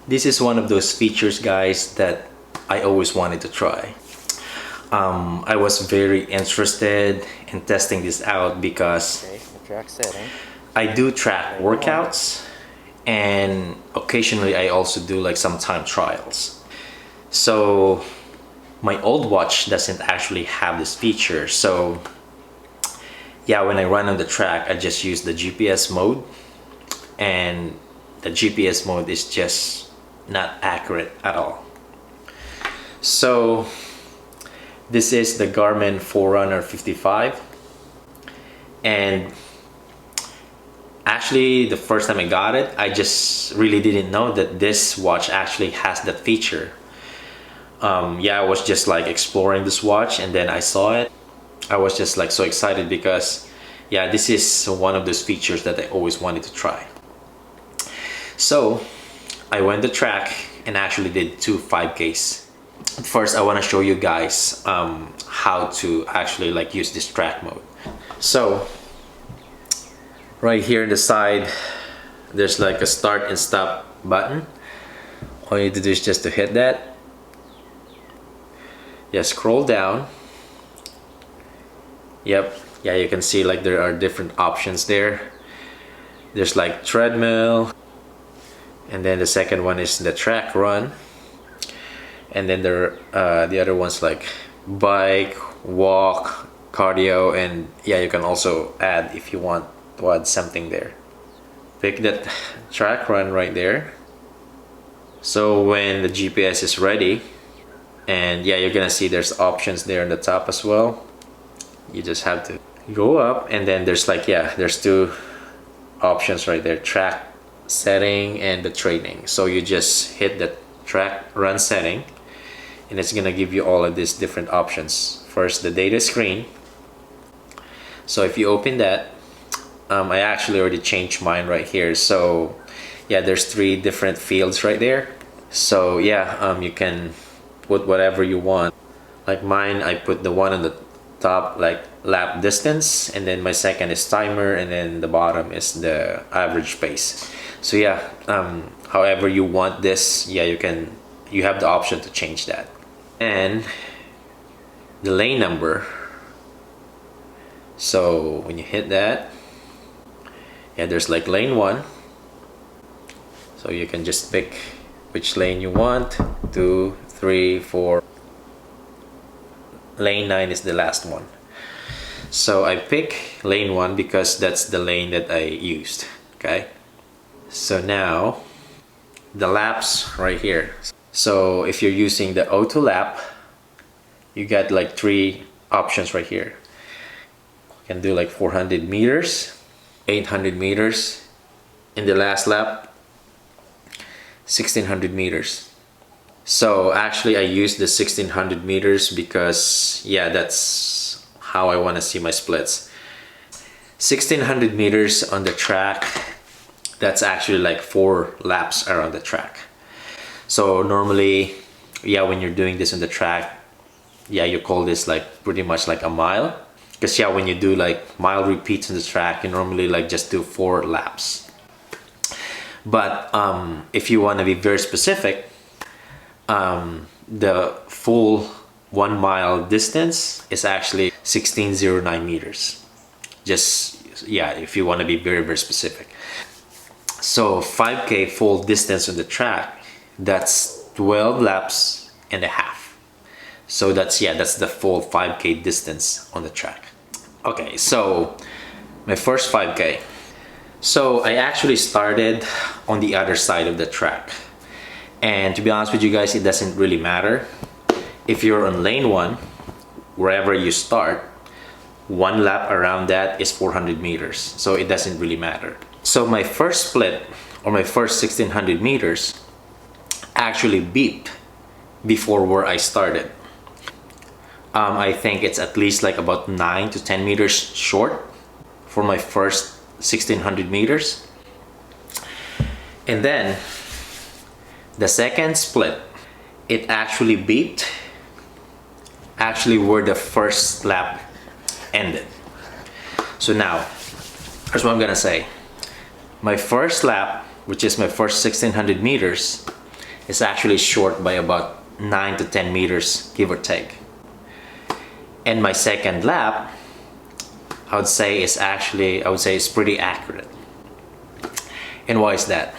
This is one of those features, guys, that I always wanted to try. I was very interested in testing this out because the track setting. I do track workouts, and occasionally I also do like some time trials. So my old watch doesn't actually have this feature. So yeah, when I run on the track, I just use the GPS mode, and the GPS mode is just not accurate at all. So this is the Garmin Forerunner 55, and actually the first time I got it, I just really didn't know that this watch actually has that feature. Yeah, I was just like exploring this watch, and then I saw it. I was just like so excited because yeah, this is one of those features that I always wanted to try. So I went to track and actually did 2 5Ks. First, I want to show you guys how to actually like use this track mode. So right here on the side, there's like a start and stop button. All you need to do is just to hit that. Yeah, scroll down. Yep, yeah, you can see like there are different options there. There's like treadmill, and then the second one is the track run, and then there the other one's like bike, walk, cardio, and yeah, you can also add if you want to add something there. Pick that track run right there. So when the GPS is ready, and yeah, you're gonna see there's options there on the top as well. You just have to go up, and then there's like, yeah, there's 2 options right there, track setting and the training. So you just hit the track run setting, and it's gonna give you all of these different options. First, the data screen. So if you open that, I actually already changed mine right here. So yeah, there's 3 different fields right there. So yeah, you can put whatever you want. Like mine, I put the one on the top, like lap distance, and then my second is timer, and then the bottom is the average pace. So yeah, however you want this, yeah, you have the option to change that. And the lane number, so when you hit that, yeah, there's like lane 1, so you can just pick which lane you want. 2, 3, 4. Lane 9 is the last one. So I pick lane 1 because that's the lane that I used. Okay, so now the laps right here. So if you're using the auto lap, you got like 3 options right here. You can do like 400 meters, 800 meters, in the last lap 1600 meters. So actually I use the 1600 meters because yeah, that's how I want to see my splits. 1600 meters on the track, that's actually like 4 laps around the track. So normally, yeah, when you're doing this on the track, yeah, you call this like pretty much like a mile. Because yeah, when you do like mile repeats on the track, you normally like just do 4 laps. But if you want to be very specific, the full 1 mile distance is actually 1609 meters. Just yeah, if you want to be very, very specific. So 5K full distance on the track, that's 12 laps and a half. So that's, yeah, that's the full 5K distance on the track. Okay, so my first 5K. So I actually started on the other side of the track. And to be honest with you guys, it doesn't really matter. If you're on lane 1, wherever you start, 1 lap around that is 400 meters. So it doesn't really matter. So my first split, or my first 1600 meters, actually beeped before where I started. I think it's at least like about 9 to 10 meters short for my first 1600 meters. And then the second split, it actually beeped actually where the first lap ended. So now, here's what I'm gonna say. My first lap, which is my first 1600 meters, is actually short by about 9 to 10 meters, give or take. And my second lap, I would say is pretty accurate. And why is that?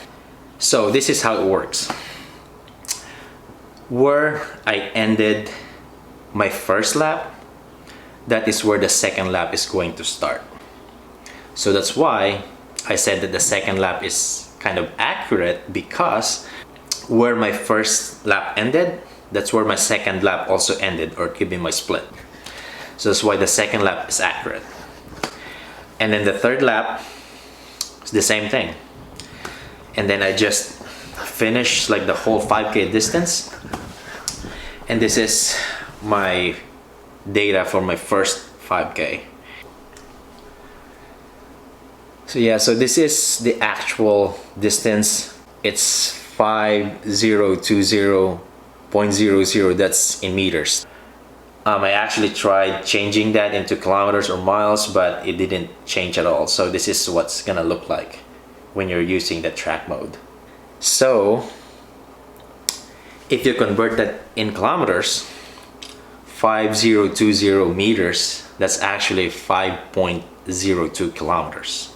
So this is how it works. Where I ended my first lap, that is where the second lap is going to start. So that's why I said that the second lap is kind of accurate, because where my first lap ended, that's where my second lap also ended, or could be my split. So that's why the second lap is accurate. And then the third lap is the same thing. And then I just finish like the whole 5K distance. And this is my data for my first 5K. So yeah, so this is the actual distance. It's 5020.00. That's in meters. I actually tried changing that into kilometers or miles, but it didn't change at all. So this is what's gonna look like when you're using the track mode. So if you convert that in kilometers, 5020 meters, that's actually 5.02 kilometers.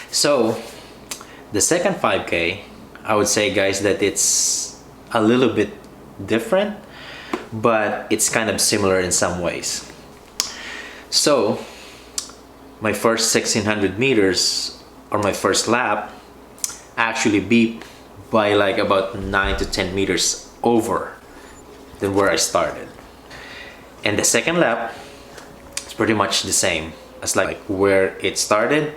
So the second 5K, I would say, guys, that it's a little bit different, but it's kind of similar in some ways. So my first 1600 meters, or my first lap, actually beat by like about 9 to 10 meters over than where I started. And the second lap is pretty much the same as like where it started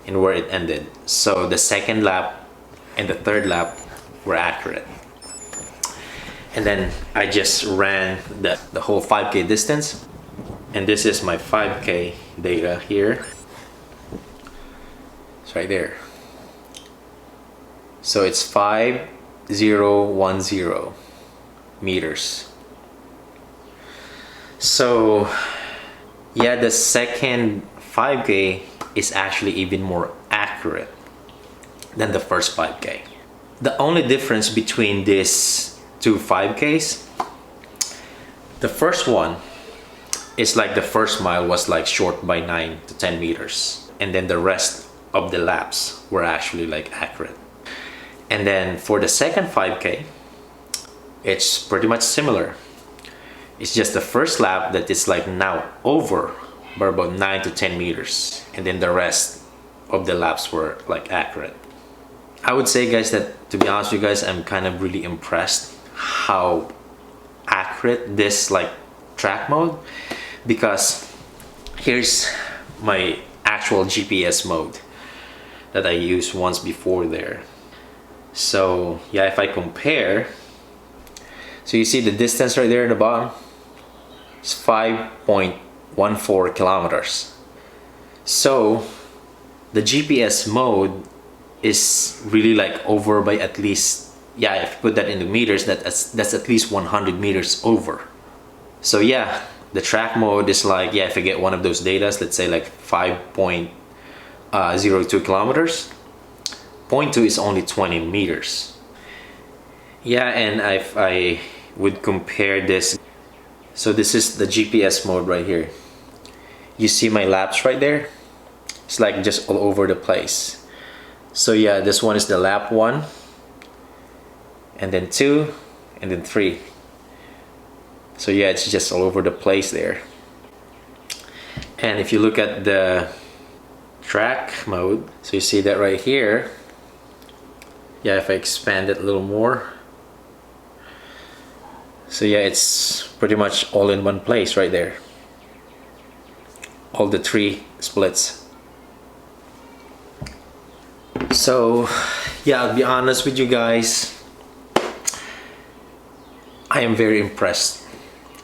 and where it ended. So the second lap and the third lap were accurate. And then I just ran the whole 5K distance. And this is my 5K data here. It's right there. So it's 5010 meters. So yeah, the second 5K is actually even more accurate than the first 5K. The only difference between these two 5Ks, the first one is like the first mile was like short by 9 to 10 meters, and then the rest of the laps were actually like accurate. And then for the second 5K, it's pretty much similar. It's just the first lap that is like now over by about 9 to 10 meters, and then the rest of the laps were like accurate. I would say, guys, that to be honest with you guys, I'm kind of really impressed how accurate this like track mode, because here's my actual GPS mode that I used once before there. So yeah, if I compare, so you see the distance right there in the bottom, it's 5.14 kilometers. So the GPS mode is really like over by at least, yeah, if you put that into meters, that's at least 100 meters over. So yeah, the track mode is like, yeah, if I get one of those data, let's say like 5.02 kilometers, 0.2 is only 20 meters. Yeah, and if I would compare this, so this is the GPS mode right here. You see my laps right there? It's like just all over the place. So yeah, this one is the lap 1, and then 2, and then 3. So yeah, it's just all over the place there. And if you look at the track mode, so you see that right here. Yeah, if I expand it a little more, so yeah, it's pretty much all in one place right there, all the 3 splits. So yeah, I'll be honest with you guys, I am very impressed,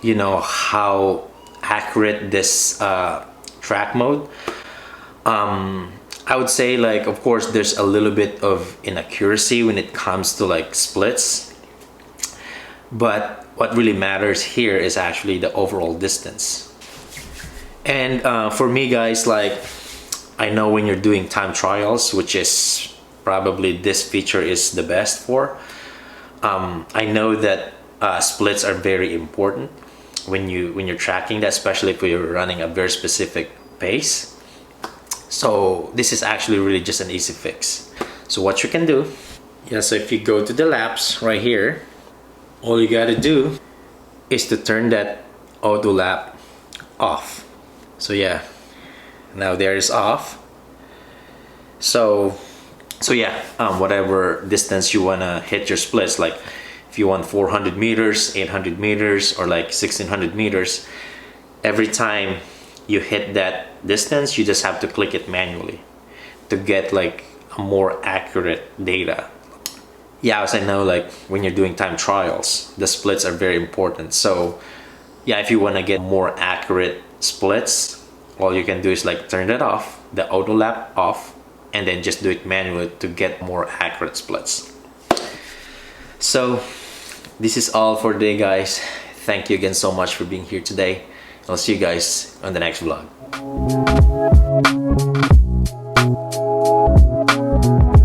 you know, how accurate this track mode. I would say, like, of course there's a little bit of inaccuracy when it comes to like splits, but what really matters here is actually the overall distance. And for me, guys, like, I know when you're doing time trials, which is probably this feature is the best for. I know that splits are very important when you're tracking that, especially if you're running a very specific pace. So this is actually really just an easy fix. So what you can do, yeah, so if you go to the laps right here, all you gotta do is to turn that auto lap off. So yeah, now there is off. So yeah, whatever distance you wanna hit your splits, like if you want 400 meters, 800 meters, or like 1600 meters, every time you hit that distance, you just have to click it manually to get like a more accurate data. Yeah, as I know, like when you're doing time trials, the splits are very important. So yeah, if you want to get more accurate splits, all you can do is like turn it off, the auto lap off, and then just do it manually to get more accurate splits. So this is all for today, guys. Thank you again so much for being here today. I'll see you guys on the next vlog.